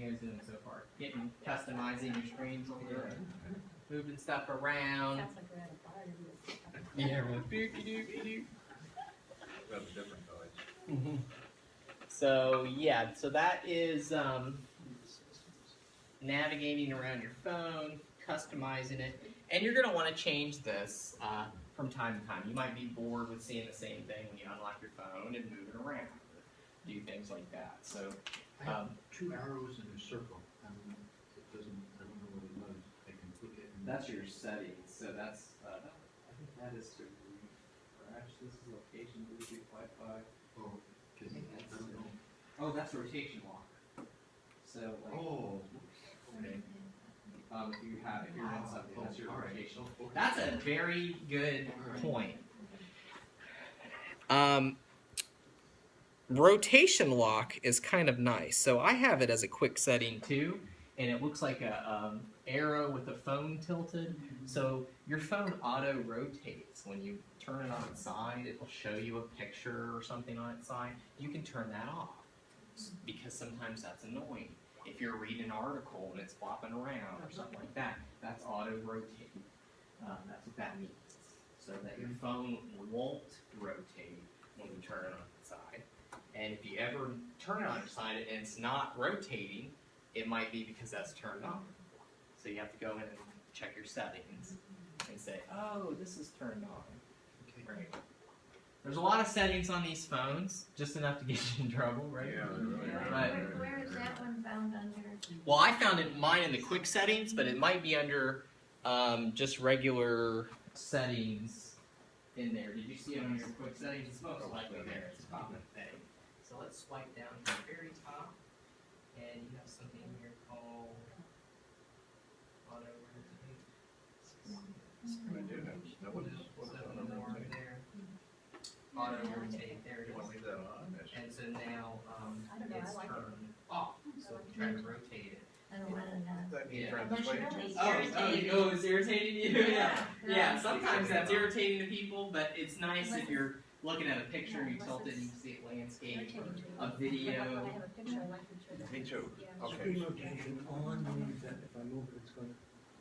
you guys doing so far? Getting customizing your screens a little bit, moving stuff around. Sounds like we're at a party. Yeah, we're like dookie dookie doo. That's different noise. So yeah, so that is navigating around your phone, customizing it, and you're going to want to change this from time to time. You might be bored with seeing the same thing when you unlock your phone and move it around, do things like that. So I have 2 arrows and a circle. It doesn't. I don't know what it does. I can click it. And that's your settings. So that's I think that is to refresh. This is location, Bluetooth, Wi-Fi. Oh, I think that's I don't know. Oh, that's rotation lock. So like, Oh, okay. if you're in something, that's your All right. rotation. Oh, okay. That's a very good point. Rotation lock is kind of nice. So I have it as a quick setting too, and it looks like a arrow with the phone tilted. So your phone auto rotates when you turn it on its side. It will show you a picture or something on its side. You can turn that off because sometimes that's annoying. If you're reading an article and it's flopping around or something like that, that's auto rotate. That's what that means. So that your phone won't rotate when you turn it on its side. And if you ever turn it on its side and it's not rotating, it might be because that's turned on. So you have to go in and check your settings and say, oh, this is turned on. Okay. Right. There's a lot of settings on these phones, just enough to get you in trouble, right? Yeah, they really are. Right. Where is that one found under? Well, I found mine in the quick settings, but it might be under just regular settings in there. Did you see it on your quick settings? It's most likely there. It's a common thing. So let's swipe down to the very top, and you have something here called auto rotate. I do have, that what is, what's So on the more rotate? there. Auto rotate. There it You want is. to leave that on? That's- And so now I don't know, it's I like it. turned off. So if you try to rotate it. I don't want to That means Yeah. trying to Unless you explain know it. it's Oh, it's irritating you? Yeah. Yeah, Yeah. sometimes that's irritating to people, but it's nice if you're looking at a picture and you tilt it and you can see it landscape, or a video. I have a picture, I like the Me too. Yeah. Okay, Screen rotation on means that if I move it, it's gonna.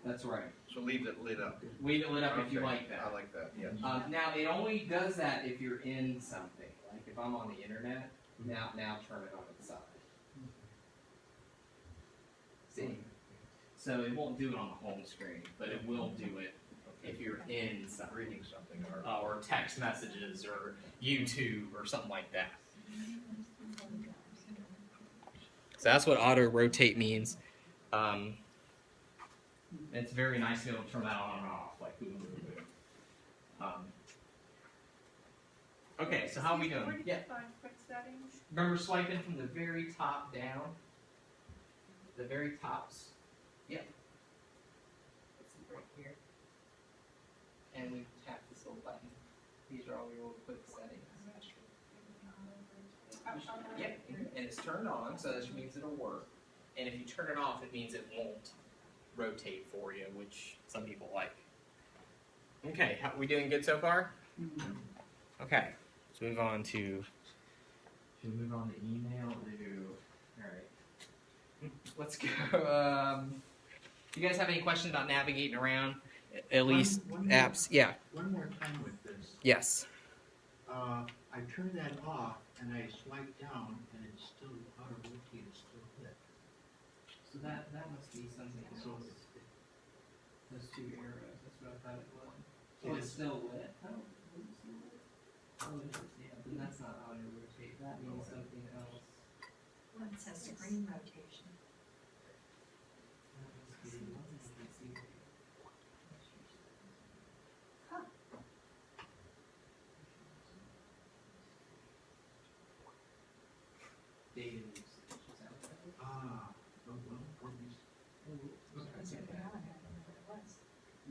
That's right. so leave it lit up. Leave it lit up if you Okay, like that. I like that, yes. Now, it only does that if you're in something. Like if I'm on the internet, now turn it on its side. See? So it won't do it on the home screen, but it will do it if you're in something. Reading something or. Or text messages or YouTube or something like that. So that's what auto rotate means. It's very nice to be able to turn that on and off, like boom, boom, boom. Okay, so how are we Where doing? did Yeah, you find quick settings? remember swiping from the very top down? The very tops. Yep. It's right here. And we tap this little button. These are all your little quick settings. Yep, and it's turned on, so that means it'll work. And if you turn it off, it means it won't rotate for you, which some people like. Okay, how we doing good so far? Okay, let's move on to. Should we move on to email? All right. Let's go. You guys have any questions about navigating around? At least One more. apps. Yeah. One more time with this. Yes. I turn that off and I swipe down and it's still auto rotate. It's still lit. So that must be something So else. Those 2 arrows. That's what I thought it was. Oh, it's still lit. Oh, it's still lit. Oh, it is. Yeah, then that's not auto rotate. That means something else. One says screen rotation. That must be. Let's see. Data usage. Is that what that is?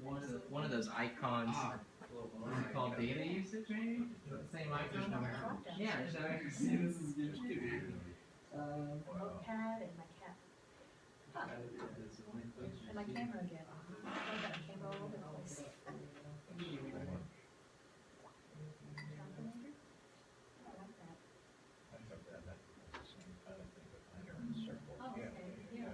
what is? One of those icons. What is it called? Data usage, maybe? Same There's no icon? arrow. Yeah, there's no arrow. See, this is good. Notepad and my cat. Huh. And my camera again. I've got a camera all over the place. Calculator? I like that. I have that, that's the same kind of thing, but under a circle. Oh, Yeah. okay, yeah.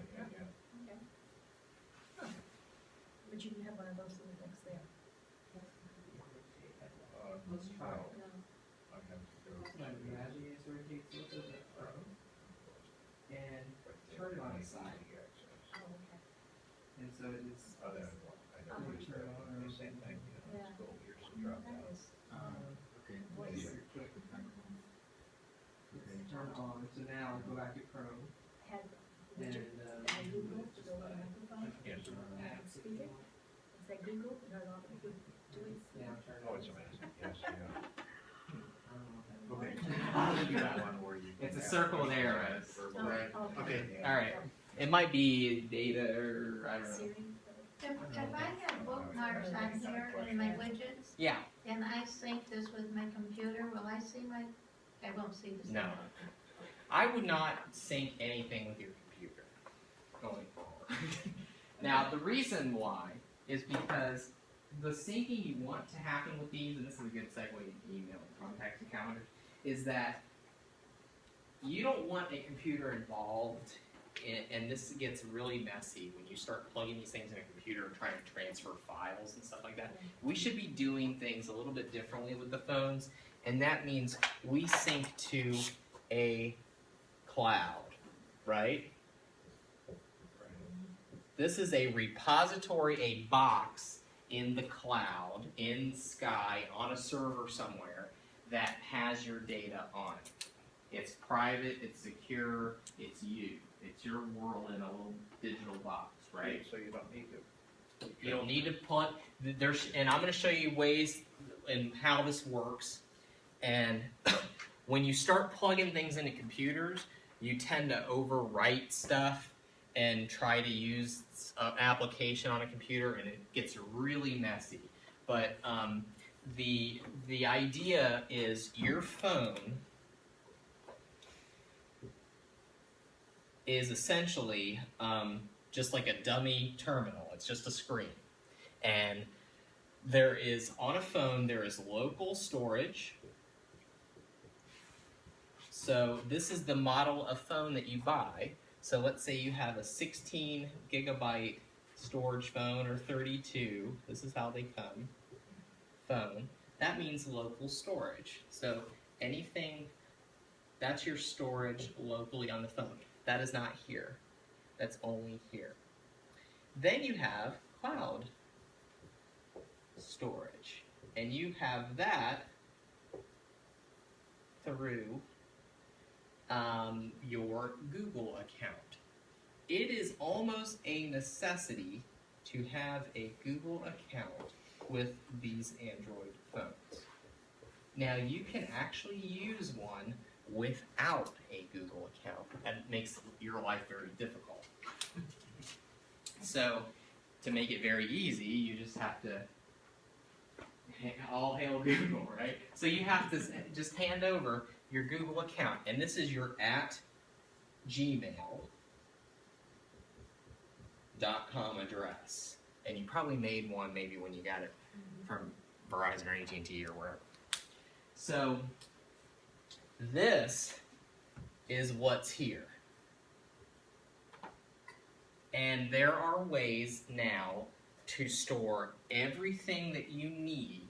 the side here. Oh, okay. And so it's, Oh, that one. I know Oh. it's the same thing, you know, Yeah. school years to drop That out. is, Okay. voice. it's turned on, so now go back to Chrome, Had, and, did you, had Google to go with the microphone? Yes. Speaker? Say Google, turn it off, and do it. now turn Oh, on. it's amazing, yes, yeah. Okay. That one where you It's a can circle and have- arrows. Oh, Right. okay. Okay. All right. It might be data or, I don't know. Siri? If I have bookmarks on here in my widgets, Yeah, and I sync this with my computer, will I see my, I won't see the. No. I would not sync anything with your computer going forward. Now, the reason why is because the syncing you want to happen with these, and this is a good segue to email and contacts and calendars, is that you don't want a computer involved, and this gets really messy when you start plugging these things in a computer and trying to transfer files and stuff like that. We should be doing things a little bit differently with the phones, and that means we sync to a cloud, right? This is a repository, a box in the cloud, in Sky, on a server somewhere that has your data on it. It's private, it's secure, it's you. It's your world in a little digital box, right? So you don't need to. You don't need to put, and I'm going to show you ways and how this works. And when you start plugging things into computers, you tend to overwrite stuff and try to use an application on a computer, and it gets really messy. But the idea is your phone is essentially just like a dummy terminal. It's just a screen. And there is, on a phone, there is local storage. So this is the model of phone that you buy. So let's say you have a 16 gigabyte storage phone or 32. This is how they come. Phone. That means local storage. So anything, that's your storage locally on the phone. That is not here. That's only here. Then you have cloud storage. And you have that through your Google account. It is almost a necessity to have a Google account with these Android phones. Now you can actually use one without a Google account, and it makes your life very difficult. So, to make it very easy, you just have to all hail Google, right? So you have to just hand over your Google account, and this is your @gmail.com address. And you probably made one maybe when you got it from Verizon or AT&T or wherever. So this is what's here. And there are ways now to store everything that you need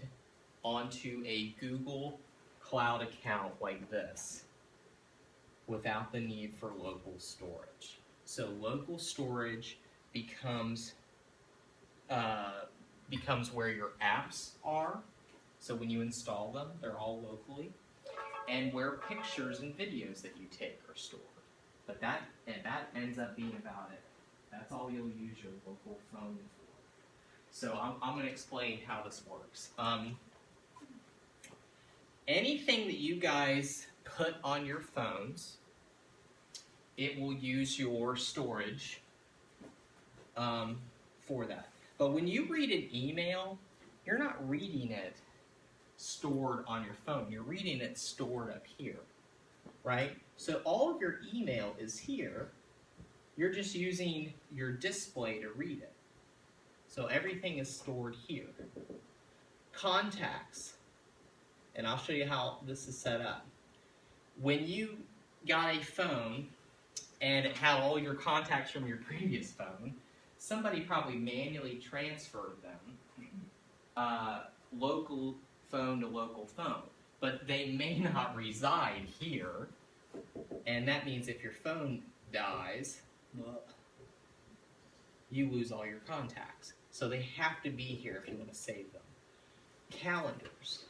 onto a Google Cloud account like this without the need for local storage. So local storage becomes where your apps are. So when you install them, they're all locally, and where pictures and videos that you take are stored. But that ends up being about it. That's all you'll use your local phone for. So I'm going to explain how this works. Anything that you guys put on your phones, it will use your storage for that. But when you read an email, you're not reading it stored on your phone. You're reading it stored up here, right? So all of your email is here. You're just using your display to read it. So everything is stored here. Contacts, and I'll show you how this is set up. When you got a phone and it had all your contacts from your previous phone, somebody probably manually transferred them local phone to local phone. But they may not reside here, and that means if your phone dies, Well, you lose all your contacts. So they have to be here if you want to save them. Calendars.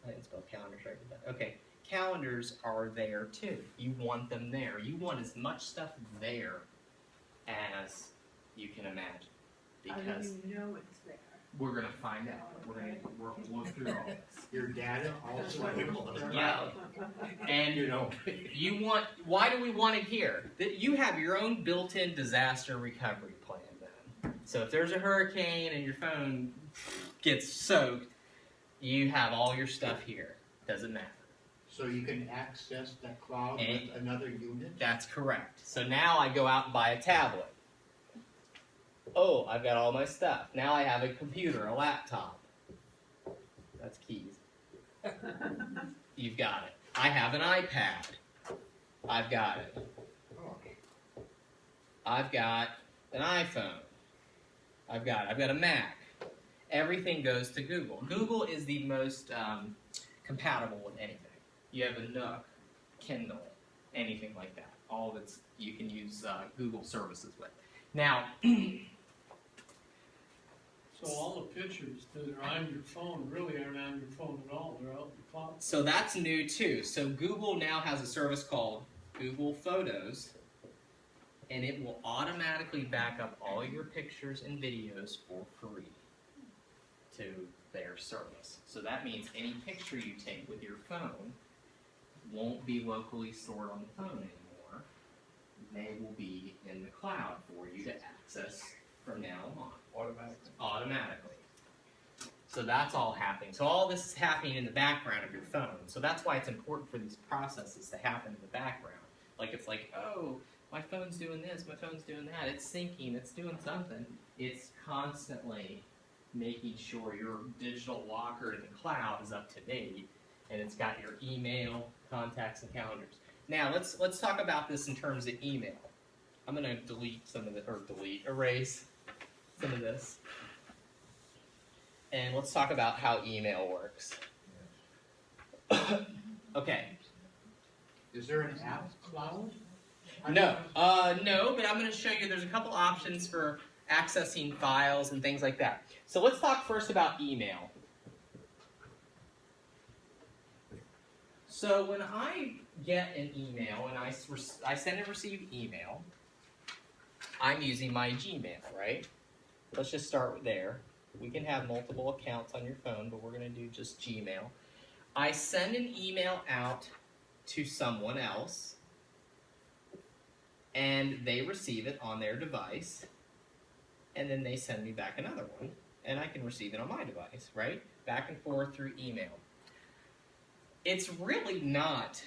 I didn't spell calendars right with that. Okay, calendars are there too. You want them there. You want as much stuff there as you can imagine. How Because do you know it's there? we're going to find out. We're going to look through all this. Your data also. Yeah. And You know. you want, why do we want it here? That you have your own built-in disaster recovery plan then. So if there's a hurricane and your phone gets soaked, you have all your stuff here. Doesn't matter. So you can access that cloud And- with another unit? That's correct. So now I go out and buy a tablet. Oh, I've got all my stuff. Now I have a computer, a laptop. That's keys. You've got it. I have an iPad. I've got it. I've got an iPhone. I've got a Mac. Everything goes to Google. Google is the most compatible with anything. You have a Nook, Kindle, anything like that. All of it's you can use Google services with. Now, So all the pictures that are on your phone really aren't on your phone at all, they're out in the cloud. so that's new too. So Google now has a service called Google Photos, and it will automatically back up all your pictures and videos for free to their service. So that means any picture you take with your phone won't be locally stored on the phone anymore. They will be in the cloud for you to access from now on. Automatically. So that's all happening. So all this is happening in the background of your phone. So that's why it's important for these processes to happen in the background. Like it's like, oh, my phone's doing this, my phone's doing that. It's syncing, it's doing something. It's constantly making sure your digital locker in the cloud is up to date, and it's got your email, contacts, and calendars. Now let's talk about this in terms of email. I'm gonna delete some of the, or erase some of this. And let's talk about how email works. Okay. Is there an app cloud? No, no, but I'm going to show you there's a couple options for accessing files and things like that. So let's talk first about email. So when I get an email and I send and receive email, I'm using my Gmail, right? Let's just start there. We can have multiple accounts on your phone, but we're going to do just Gmail. I send an email out to someone else, and they receive it on their device, and then they send me back another one, and I can receive it on my device, right? Back and forth through email. It's really not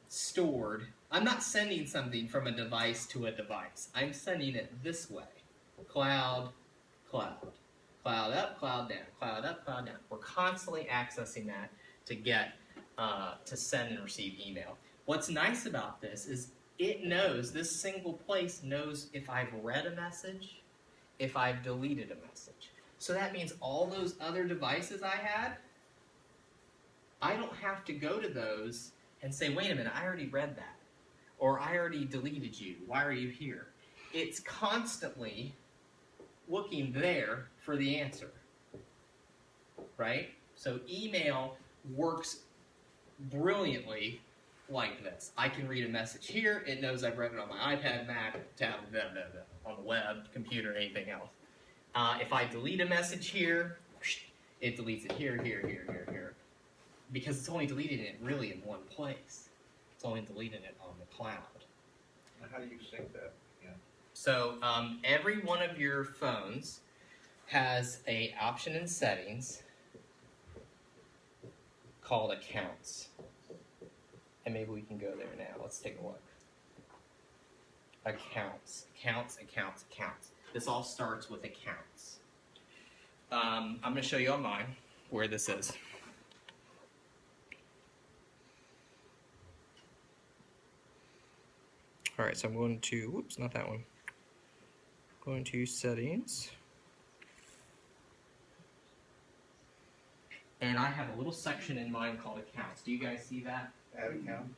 stored. I'm not sending something from a device to a device. I'm sending it this way. Cloud, cloud. Cloud up, cloud down. Cloud up, cloud down. We're constantly accessing that to get, to send and receive email. What's nice about this is it knows, this single place knows if I've read a message, if I've deleted a message. So that means all those other devices I had, I don't have to go to those and say, wait a minute, I already read that. Or I already deleted you. Why are you here? It's constantly looking there for the answer. Right? So email works brilliantly like this. I can read a message here. It knows I've read it on my iPad, Mac, tablet, on the web, computer, anything else. If I delete a message here, it deletes it here, here, here, here, here. Because it's only deleting it really in one place. It's only deleting it on the cloud. How do you sync that? Yeah. So every one of your phones has an option in settings called accounts. And maybe we can go there now. Let's take a look. Accounts, accounts, accounts, accounts. This all starts with accounts. I'm going to show you on mine where this is. Alright, so I'm going to, whoops, not that one. Going to settings. And I have a little section in mine called accounts. Do you guys see that? Add account?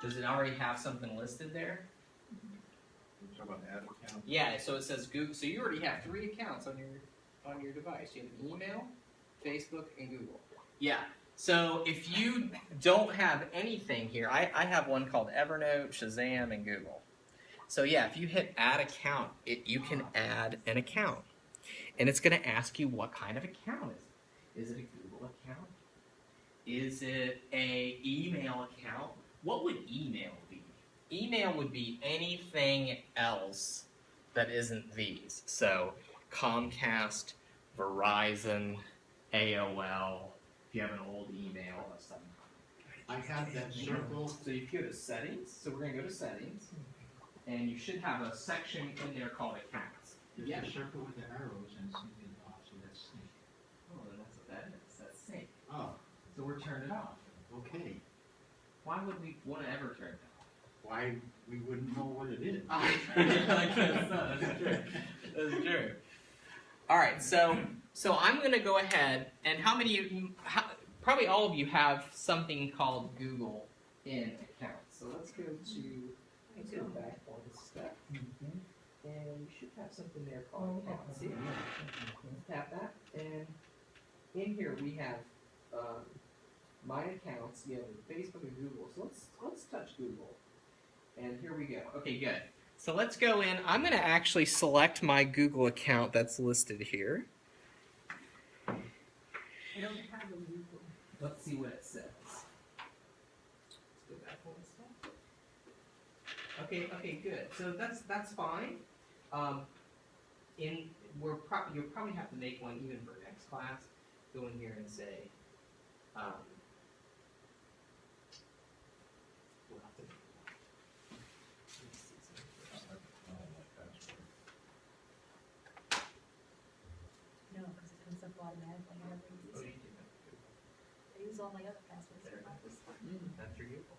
Does it already have something listed there? You're talking about ad account? Yeah, so it says Google. So you already have 3 accounts on your device. You have email, Facebook, and Google. Yeah. So if you don't have anything here, I have one called Evernote, Shazam, and Google. So yeah, if you hit Add Account, you can add an account, and it's going to ask you what kind of account is it. Is it a Google account? Is it a email account? What would email be? Email would be anything else that isn't these. So Comcast, Verizon, AOL, if you have an old email of some kind. I have that circle. So you go to settings. So we're going to go to settings. And you should have a section in there called accounts. There's a circle with the arrows and something off, so that's sync. Oh, then that's what that is. That's sync. Oh, So we're turned it off. okay. Why would we want to ever turn it off? Why, we wouldn't know what it is. That's true. All right, so I'm going to go ahead, and how many of you, probably all of you have something called Google in accounts. So let's go back one step, and you should have something there called accounts. See? Tap that, and in here we have my accounts. You have Facebook and Google. So let's touch Google. And here we go. Okay, good. So let's go in. I'm going to actually select my Google account that's listed here. I don't have a Google. Let's see what it says. Let's go back one step. Okay, good. So that's fine. You'll probably have to make one even for next class. Go in here and say. We'll have to make one. Let me see something first. I don't know my password. No, because it comes up automatically whenever you Oh, use you it. did that. I use all my other passwords. There it not this one. That's your Google.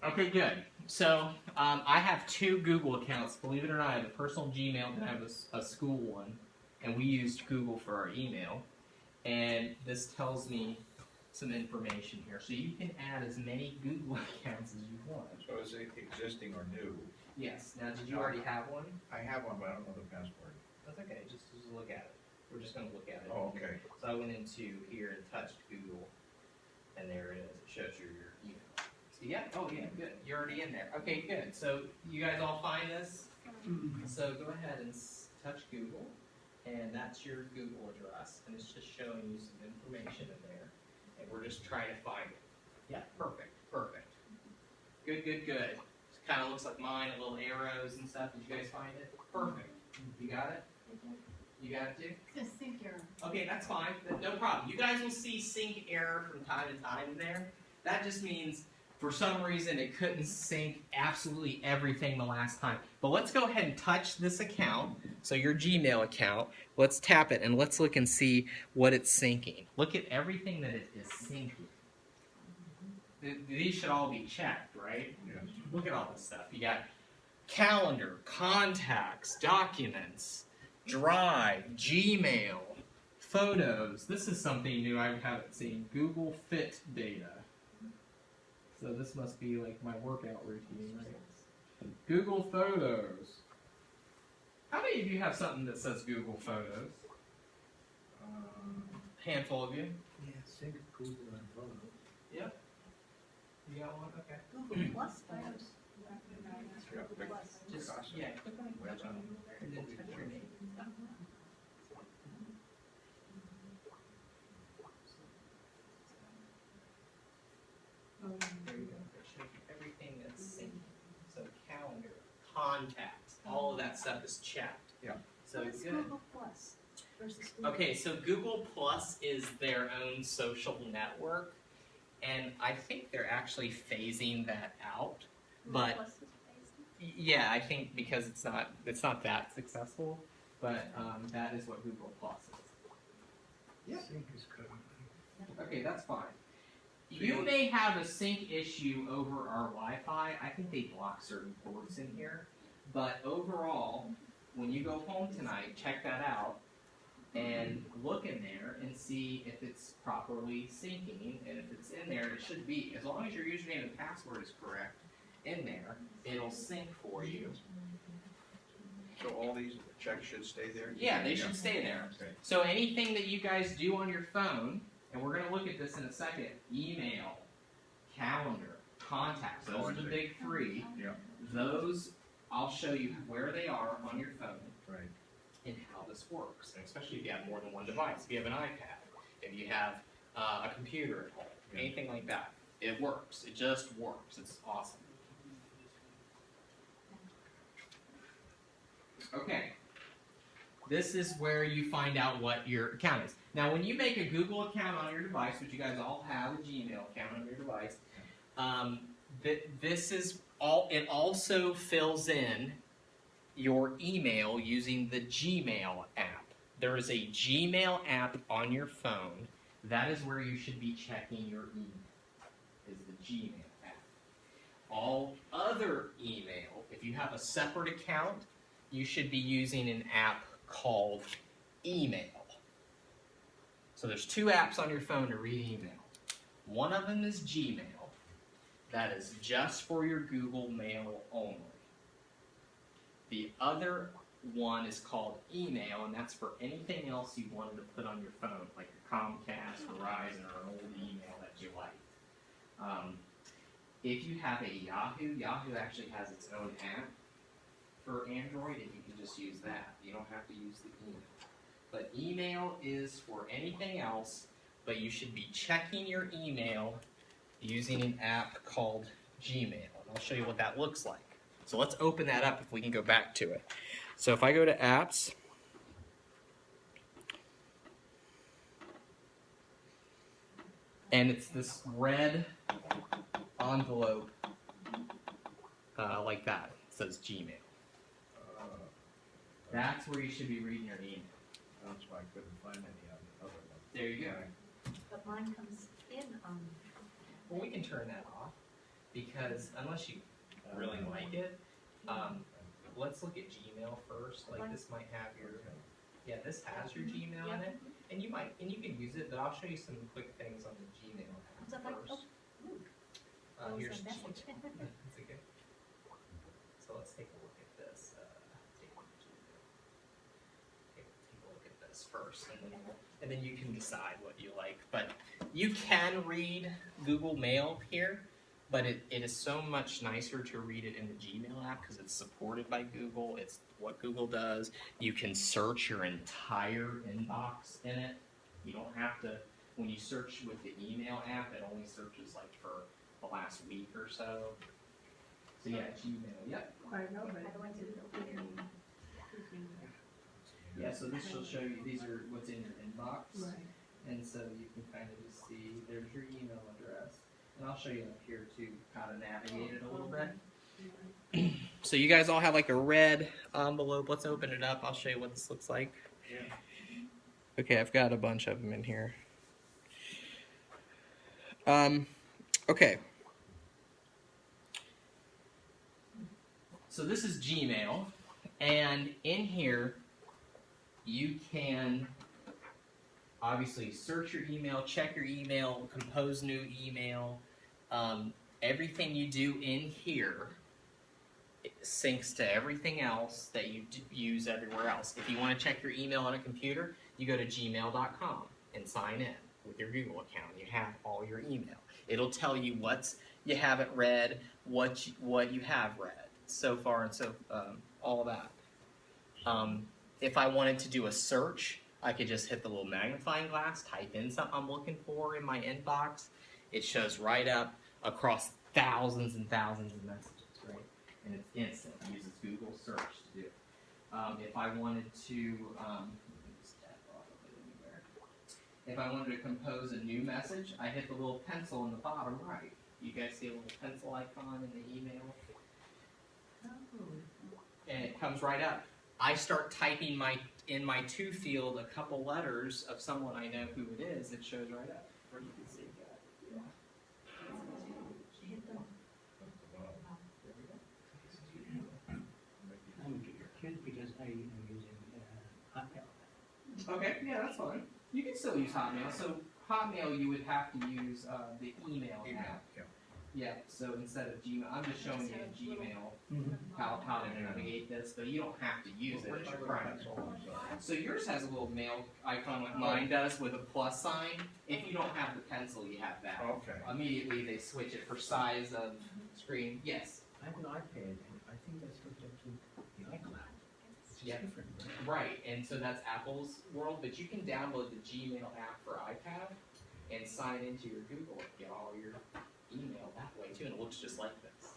Okay, good. So I have 2 Google accounts. Believe it or not, I have a personal Gmail and I have a school one, and we used Google for our email. And this tells me some information here. So you can add as many Google accounts as you want. So is it existing or new? Yes. Now, did you already have one? I have one, but I don't know the password. That's okay. Just look at it. We're just going to look at it. Oh, okay. So I went into here and touched Google, and there it is. It shows you your email. So yeah, oh yeah, good. You're already in there. Okay, good. So you guys all find this? So go ahead and touch Google, and that's your Google address, and it's just showing you some information in there, and we're just trying to find it. Yeah, perfect. Good. It kind of looks like mine, little arrows and stuff. Did you guys find it? Perfect. You got it? You got it too? It's a sync error. Okay, that's fine. No problem. You guys will see sync error from time to time there. That just means for some reason it couldn't sync absolutely everything the last time. But let's go ahead and touch this account. So your Gmail account. Let's tap it and let's look and see what it's syncing. Look at everything that it is syncing. These should all be checked, right? Yes. Look at all this stuff. You got calendar, contacts, documents, Drive, Gmail, photos. This is something new I haven't seen. Google Fit data. So this must be like my workout routine, right? Google Photos. How many of you have something that says Google Photos? Handful of you. Yeah, sync Google and Photo. Yep. You got one? Okay. Google Plus photos. Yeah, Google big- Plus. Just yeah, click on Well touch on done. Google there and then touch your name. There you go. It shows you everything that's synced. So calendar, contacts, all of that stuff is checked. Yeah. So What's good. Google Plus versus Google? Okay, so Google Plus is their own social network, and I think they're actually phasing that out. Google but- Plus is based Yeah, I think because it's not that successful, but that is what Google Plus is. Yeah. Sync is currently. Okay, that's fine. You may have a sync issue over our Wi-Fi. I think they block certain ports in here. But overall, when you go home tonight, check that out and look in there and see if it's properly syncing. And if it's in there, it should be. As long as your username and password is correct, in there, it'll sync for you. So all these checks should stay there? Yeah, they should stay there. Okay. So anything that you guys do on your phone, and we're going to look at this in a second, email, calendar, contacts, those are the big three. Yeah. Those, I'll show you where they are on your phone Right. and how this works, and especially if you have more than one device. If you have an iPad, if you have a computer at home, anything like that, it works. It just works. It's awesome. Okay. This is where you find out what your account is. Now, when you make a Google account on your device, which you guys all have a Gmail account on your device, this is all. It also fills in your email using the Gmail app. There is a Gmail app on your phone. That is where you should be checking your email. Is the Gmail app. All other email, if you have a separate account, you should be using an app called Email. So there's two apps on your phone to read email. One of them is Gmail. That is just for your Google Mail only. The other one is called Email, and that's for anything else you wanted to put on your phone, like your Comcast, Verizon, or an old email that you like. If you have a Yahoo, Yahoo actually has its own app for Android, and you can just use that. You don't have to use the email. But email is for anything else, but you should be checking your email using an app called Gmail. And I'll show you what that looks like. So let's open that up if we can go back to it. So if I go to apps, and it's this red envelope like that. It says Gmail. That's where you should be reading your email. That's why I couldn't find any on the other one. There you go. But mine comes in, Well, we can turn that off because unless you really like it, let's look at Gmail first. Like this might have your, yeah, this has your Gmail in it, and you can use it. But I'll show you some quick things on the Gmail So app if I- first. oh, Here's it's a message. Gmail. That's okay. So let's take a look at this. Take a look at this first, and then you can decide what you like. But you can read Google Mail here, but it is so much nicer to read it in the Gmail app because it's supported by Google. It's what Google does. You can search your entire inbox in it. You don't have to, when you search with the email app, it only searches like for the last week or so. So yeah, Gmail, yep. I know, but I went to the Yeah, so this will show you, these are what's in your inbox. Right. And so you can kind of just see, there's your email address. And I'll show you up here too, how to navigate it a little bit. So you guys all have like a red envelope. Let's open it up. I'll show you what this looks like. Yeah. Okay, I've got a bunch of them in here. Okay. So this is Gmail, and in here you can obviously search your email, check your email, compose new email. Everything you do in here syncs to everything else that you use everywhere else. If you want to check your email on a computer, you go to gmail.com and sign in with your Google account. You have all your email. It'll tell you what you haven't read, what you have read so far, and so all of that. If I wanted to do a search, I could just hit the little magnifying glass, type in something I'm looking for in my inbox. It shows right up across thousands and thousands of messages, right? And it's instant. It uses Google search to do it. If I wanted to, if I wanted to compose a new message, I hit the little pencil in the bottom right. You guys see a little pencil icon in the email? And it comes right up. I start typing in my to field a couple letters of someone I know who it is. It shows right up. Or you can see it. Yeah. I'm confused because I am using Hotmail. Okay, yeah, that's fine. You can still use Hotmail. So Hotmail, you would have to use the email app. Yeah. Yeah, so instead of Gmail, I'm just showing you in Gmail how to navigate this, but you don't have to use it as your primary. So yours has a little mail icon like mine does with a plus sign. If you don't have the pencil, you have that. Okay. Immediately they switch it for size of screen. Yes. I have an iPad, and I think that's hooked up to the iCloud. It's Yeah. different, right? Right, and so that's Apple's world, but you can download the Gmail app for iPad and sign into your Google and get all your email that way too, and it looks just like this.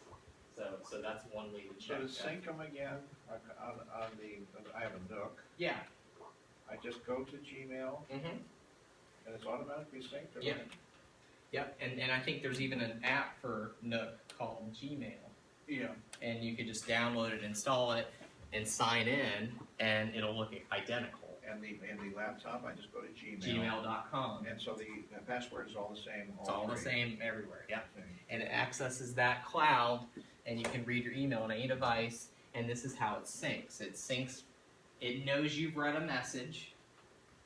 So that's one way to So check to that. sync them again, on the, I have a Nook, Yeah. I just go to Gmail Mm-hmm. and it's automatically synced? or Yeah. what? Yep, and I think there's even an app for Nook called Gmail, Yeah. and you could just download it, install it, and sign in, and it'll look identical. And the laptop, I just go to Gmail. Gmail.com. And so the password is all the same? It's all the three? same everywhere. Yep. Okay. And it accesses that cloud, and you can read your email on any device, and this is how it syncs. It knows you've read a message,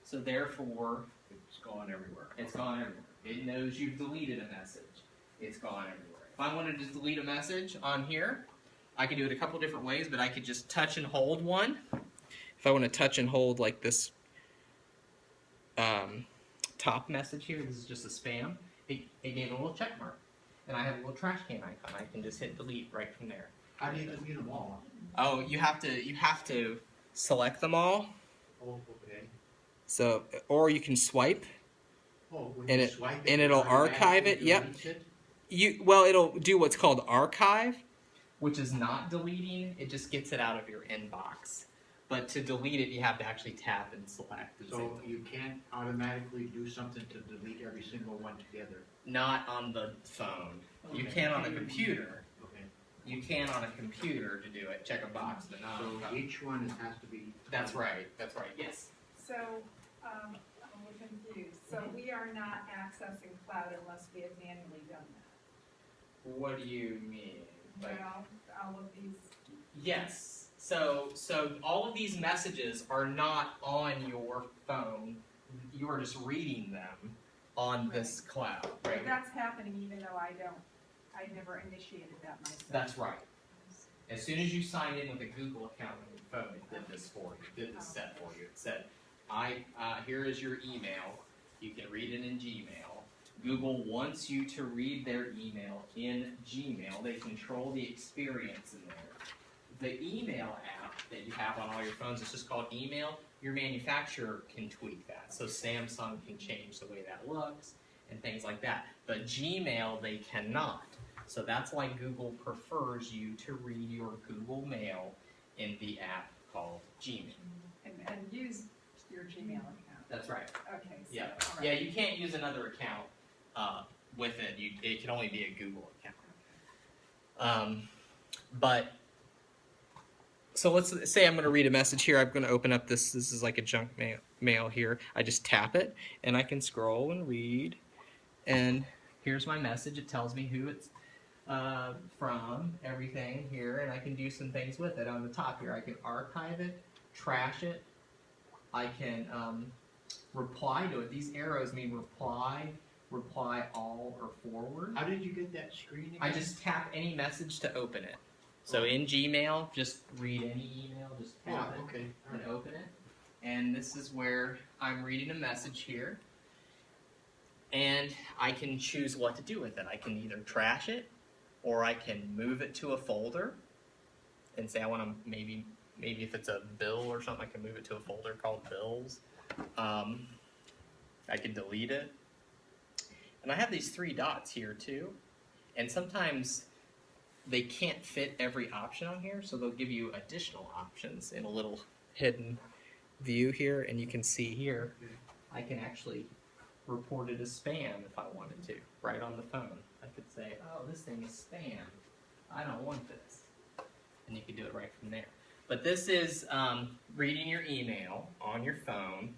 so therefore It's going everywhere. it's gone everywhere. It knows you've deleted a message. It's gone everywhere. If I wanted to delete a message on here, I could do it a couple different ways, but I could just touch and hold one. If I want to touch and hold like this top message here, this is just a spam, it gave a little check mark. And I have a little trash can icon. I can just hit delete right from there. How do you delete them all? Oh, you have to select them all. Oh, okay. So, or you can swipe. Oh, when And you it- swipe and it'll archive it, yep. automatically deletes it? Well, it'll do what's called archive, which is not deleting. It just gets it out of your inbox. But to delete it, you have to actually tap and select. And say So delete. you can't automatically do something to delete every single one together? Not on the phone. You Okay. can on a computer. Okay. You can on a computer to do it. Check a box, but not on a So phone. each one has to be. That's right. That's right. Yes. So, I'm a little confused. So we are not accessing cloud unless we have manually done that? What do you mean? Like, Well, all of these, yes. So all of these messages are not on your phone. You are just reading them on this cloud, right? but that's happening even though I never initiated that myself. That's right. As soon as you signed in with a Google account on your phone, it did this for you. It did this step for you. It said, here is your email. You can read it in Gmail. Google wants you to read their email in Gmail. They control the experience in there. The email app that you have on all your phones is just called email. Your manufacturer can tweak that. So Samsung can change the way that looks and things like that. But Gmail, they cannot. So that's why Google prefers you to read your Google Mail in the app called Gmail. And use your Gmail account. That's right. Okay, so, Yeah. all right. Yeah, you can't use another account with it. It can only be a Google account. But so let's say I'm going to read a message here. I'm going to open up this. This is like a junk mail here. I just tap it, and I can scroll and read. And here's my message. It tells me who it's from, everything here, and I can do some things with it. On the top here, I can archive it, trash it. I can reply to it. These arrows mean reply all, or forward. How did you get that screen again? I just tap any message to open it. So in Gmail, just read any email, just Yeah, tap it okay. All and right. open it. And this is where I'm reading a message here. And I can choose what to do with it. I can either trash it, or I can move it to a folder and say I want to maybe if it's a bill or something, I can move it to a folder called bills. I can delete it. And I have these 3 dots here too. And sometimes they can't fit every option on here, so they'll give you additional options in a little hidden view here. And you can see here, I can actually report it as spam if I wanted to, right on the phone. I could say, oh, this thing is spam. I don't want this. And you can do it right from there. But this is reading your email on your phone,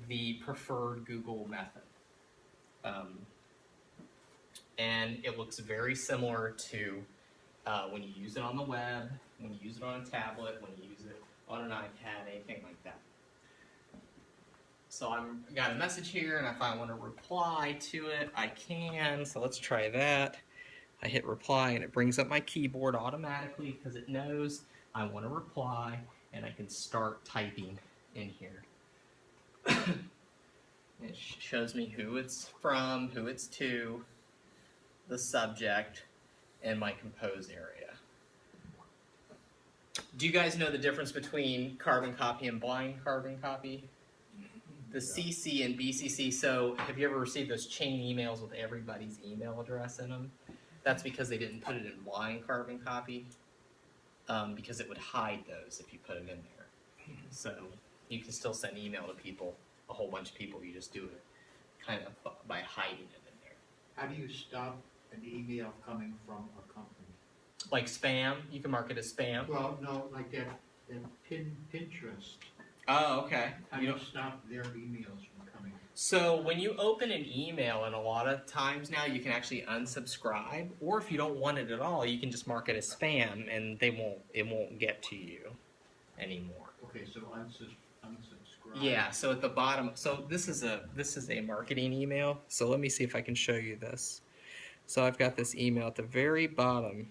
the preferred Google method. And it looks very similar to when you use it on the web, when you use it on a tablet, when you use it on an iPad, anything like that. So I've got a message here, and if I want to reply to it, I can. So let's try that. I hit reply and it brings up my keyboard automatically because it knows I want to reply, and I can start typing in here. It shows me who it's from, who it's to, the subject, and my compose area. Do you guys know the difference between carbon copy and blind carbon copy? The CC and BCC. So have you ever received those chain emails with everybody's email address in them? That's because they didn't put it in blind carbon copy, because it would hide those if you put them in there. So you can still send email to people, a whole bunch of people. You just do it kind of by hiding it in there. How do you stop an email coming from a company? Like spam, you can mark it as spam. Well, no, like that Pinterest. Oh, okay. How do you stop their emails from coming? So when you open an email, and a lot of times now you can actually unsubscribe, or if you don't want it at all, you can just mark it as spam, and it won't get to you anymore. Okay, so unsubscribe. Yeah. So at the bottom, so this is a marketing email. So let me see if I can show you this. So I've got this email at the very bottom.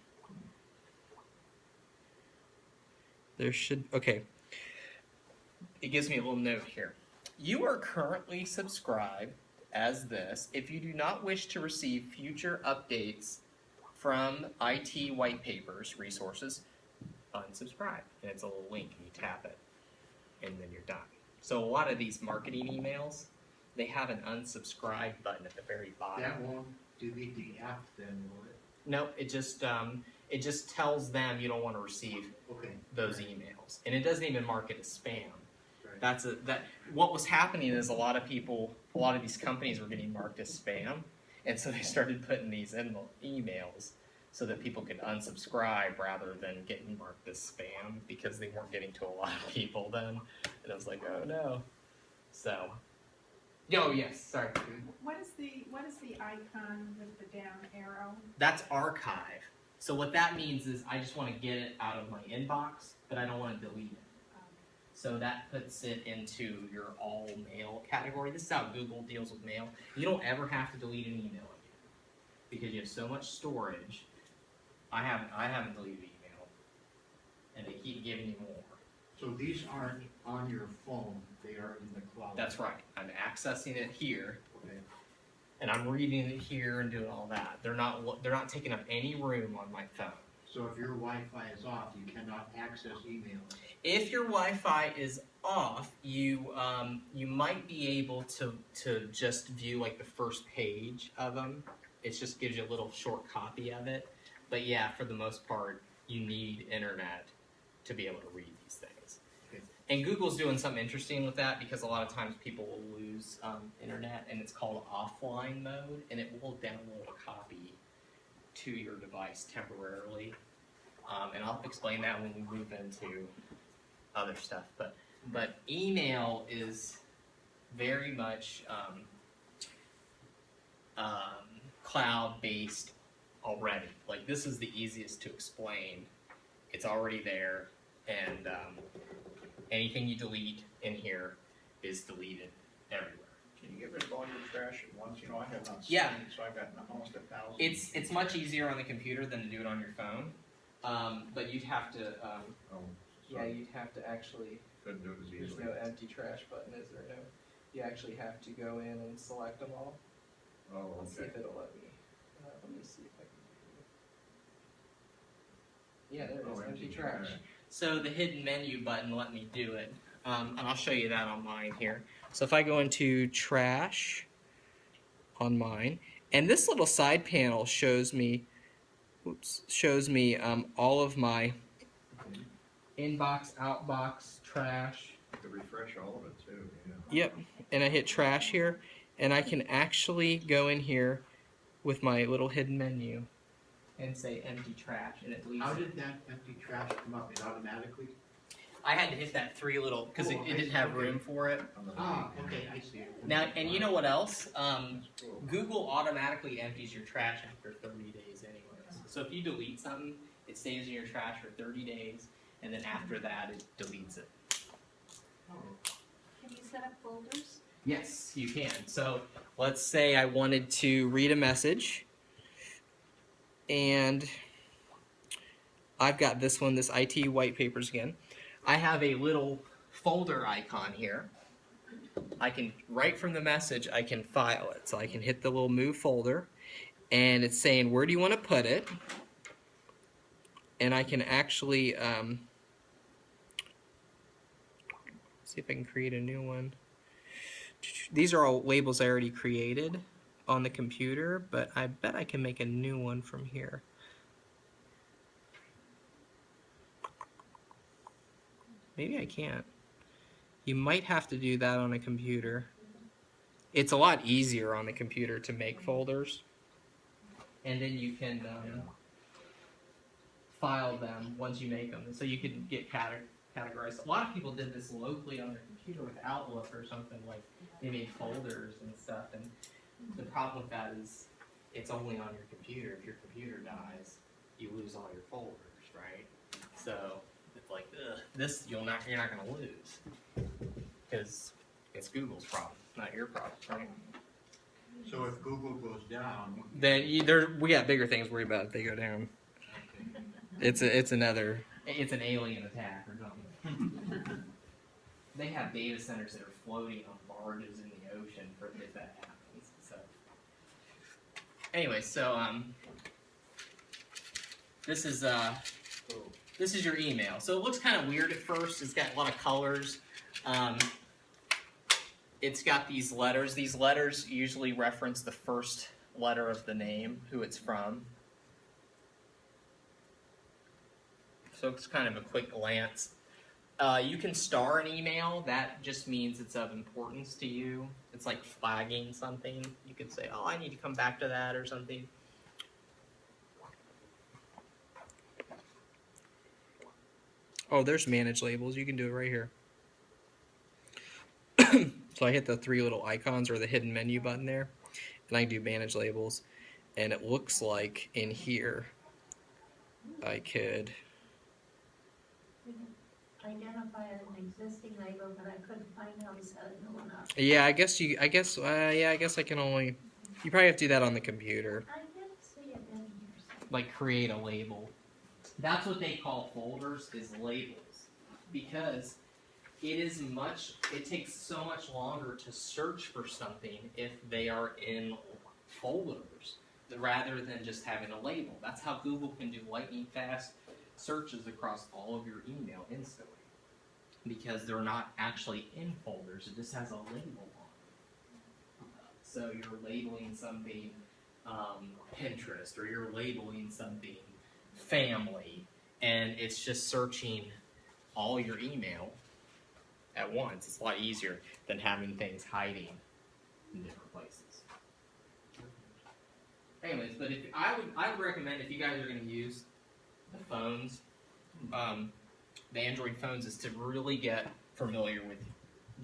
Okay. It gives me a little note here. You are currently subscribed as this. If you do not wish to receive future updates from IT white papers resources, unsubscribe. And it's a little link, and you tap it, and then you're done. So a lot of these marketing emails, they have an unsubscribe button at the very bottom. That won't delete the app then, will it? No, it just tells them you don't want to receive those emails, and it doesn't even mark it as spam. Right. What was happening is a lot of these companies were getting marked as spam, and so they started putting these in the emails so that people could unsubscribe rather than getting marked as spam, because they weren't getting to a lot of people then. And I was like, oh no. So, yes, sorry. What is the icon with the down arrow? That's archive. So what that means is I just want to get it out of my inbox, but I don't want to delete it. So that puts it into your all mail category. This is how Google deals with mail. You don't ever have to delete an email again because you have so much storage. I haven't deleted email, and they keep giving you more. So these aren't on your phone, they are in the cloud. That's right. I'm accessing it here, Okay. and I'm reading it here and doing all that. They're not taking up any room on my phone. So if your Wi-Fi is off, you cannot access emails. If your Wi-Fi is off, you might be able to just view like the first page of them. It just gives you a little short copy of it. But yeah, for the most part, you need internet to be able to read these things. Okay. And Google's doing something interesting with that, because a lot of times people will lose internet, and it's called offline mode, and it will download a copy to your device temporarily. And I'll explain that when we move into other stuff. But email is very much cloud-based already. Like, this is the easiest to explain. It's already there, and anything you delete in here is deleted everywhere. Can you get rid of all your trash at once? You know, I have on Yeah. Steam, so I've got almost 1,000. It's much easier on the computer than to do it on your phone, but you'd have to you'd have to actually. Couldn't do it as There's easily. no empty trash button, is there? No. You actually have to go in and select them all. Oh, Let's see okay. if it'll let me. Let me see if I can do it. Yeah, there it is, empty trash. So the hidden menu button let me do it, and I'll show you that on mine here. So if I go into trash on mine, and this little side panel shows me, all of my inbox, outbox, trash. You could refresh all of it too, yeah. Yep, and I hit trash here, and I can actually go in here with my little hidden menu and say empty trash, and it leaves. How did that empty trash come up? It automatically? I had to hit that three little, because it didn't have room for it. On the Ah, main, okay, I see it. Now, and you know what else? That's cool. Google automatically empties your trash after 30 days anyways. So if you delete something, it stays in your trash for 30 days, and then after that, it deletes it. Oh, Can you set up folders? Yes, you can. So let's say I wanted to read a message. and I've got this one, this IT white papers again. I have a little folder icon here. I can, right from the message, I can file it. So I can hit the little move folder, and it's saying, where do you want to put it? And I can actually, see if I can create a new one. These are all labels I already created on the computer, but I bet I can make a new one from here. Maybe I can't. You might have to do that on a computer. It's a lot easier on the computer to make folders. And then you can file them once you make them. So you can get categorized. A lot of people did this locally on their computer with Outlook or something, like they made folders and stuff. And the problem with that is it's only on your computer. If your computer dies, you lose all your folders, right? So it's like, ugh, this you're not gonna lose because it's Google's problem, not your problem, right? So if Google goes down, Then we got bigger things to worry about if they go down. It's an alien attack or something. They have data centers that are floating on barges in the ocean for if that happens. So anyway, so this is your email. So it looks kind of weird at first. It's got a lot of colors. It's got these letters. These letters usually reference the first letter of the name, who it's from. So it's kind of a quick glance. You can star an email. That just means it's of importance to you. It's like flagging something. You could say, oh, I need to come back to that or something. Oh, there's manage labels. You can do it right here. So I hit the three little icons or the hidden menu button there, and I do manage labels. And it looks like in here I could Identify an existing label, but I couldn't find how to set a new one up. yeah, I guess I can only, you probably have to do that on the computer. I didn't see it in here. So. Like create a label. That's what they call folders, is labels. Because it takes so much longer to search for something if they are in folders rather than just having a label. That's how Google can do lightning fast searches across all of your email instantly. Because they're not actually in folders, it just has a label on it. So you're labeling something Pinterest, or you're labeling something family, and it's just searching all your email at once. It's a lot easier than having things hiding in different places. Anyways, but I would recommend, if you guys are going to use the phones, the Android phones, is to really get familiar with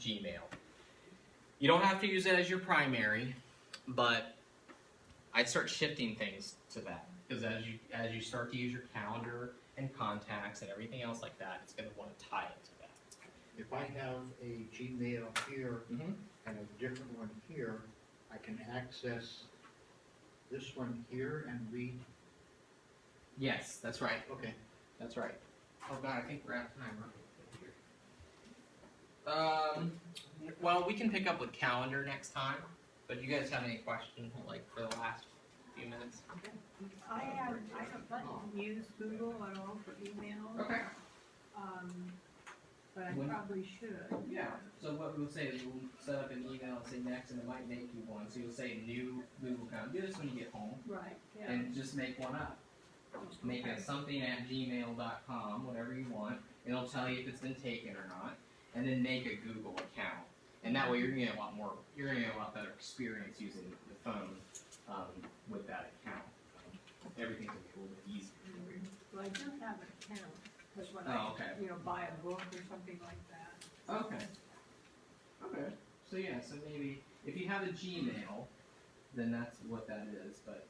Gmail. You don't have to use it as your primary, but I'd start shifting things to that, because as you start to use your calendar and contacts and everything else like that, it's going to want to tie it to that. if I have a Gmail here Mm-hmm. and a different one here, I can access this one here and read. Yes, that's right. Okay. That's right. Oh God, I think we're out of time. Aren't we? Well, we can pick up with calendar next time. But you guys have any questions, like, for the last few minutes? I haven't used Google at all for email, Okay. but I When- probably should. Yeah. So what we'll say is we'll set up an email and say next, and it might make you one. So you'll say new Google account. Do this when you get home, Right, yeah. and just make one up. Make a something at gmail.com, whatever you want. And it'll tell you if it's been taken or not. And then make a Google account. And that way you're gonna get you're gonna get a lot better experience using the phone with that account. Everything's gonna be a little bit easier for you. Well, I do have an account, because when Oh, okay. I, buy a book or something like that. Okay. Okay. So yeah, so maybe if you have a Gmail, then that's what that is. But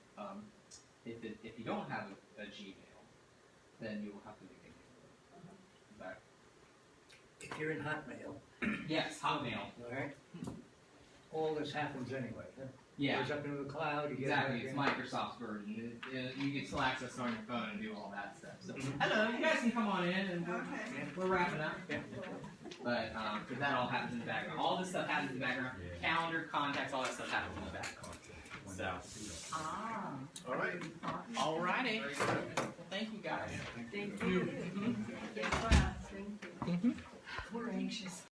if you don't have a Gmail, then you will have to make a new one. Back. If you're in Hotmail, Yes, Hotmail. alright, all this happens anyway. Yeah. Goes up into the cloud, you get it Exactly, back it's in. Microsoft's version. You can still access it on your phone and do all that stuff. So, hello, you guys can come on in, and we're wrapping up. But that all happens in the background. All this stuff happens in the background. Calendar, contacts, all that stuff happens in the background. So, All right. alrighty. Well, thank you guys. Thank you. Mhm. Yes, thank you. We're anxious.